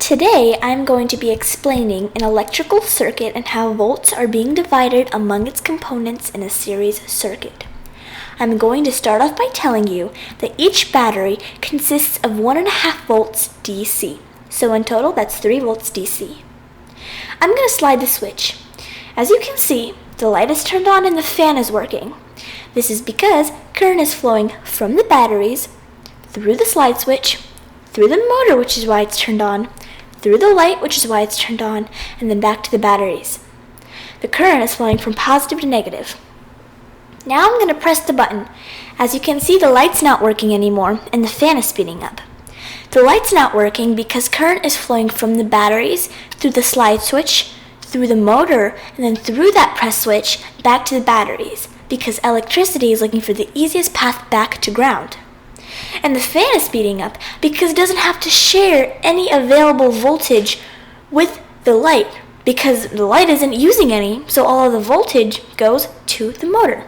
Today, I'm going to be explaining an electrical circuit and how volts are being divided among its components in a series circuit. I'm going to start off by telling you that each battery consists of 1.5 volts DC. So in total, that's 3 volts DC. I'm going to slide the switch. As you can see, the light is turned on and the fan is working. This is because current is flowing from the batteries, through the slide switch, through the motor, which is why it's turned on, through the light, which is why it's turned on, and then back to the batteries. The current is flowing from positive to negative. Now I'm going to press the button. As you can see, the light's not working anymore, and the fan is speeding up. The light's not working because current is flowing from the batteries, through the slide switch, through the motor, and then through that press switch, back to the batteries, because electricity is looking for the easiest path back to ground. And the fan is speeding up because it doesn't have to share any available voltage with the light, because the light isn't using any, so all of the voltage goes to the motor.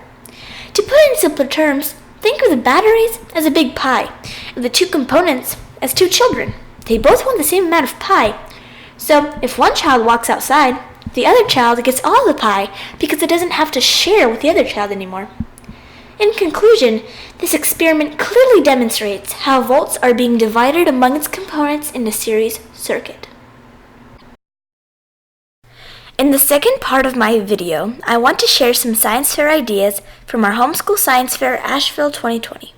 To put it in simpler terms, think of the batteries as a big pie, and the two components as two children. They both want the same amount of pie. So if one child walks outside, the other child gets all the pie because it doesn't have to share with the other child anymore. In conclusion, this experiment clearly demonstrates how volts are being divided among its components in a series circuit. In the second part of my video, I want to share some science fair ideas from our Homeschool Science Fair Asheville 2020.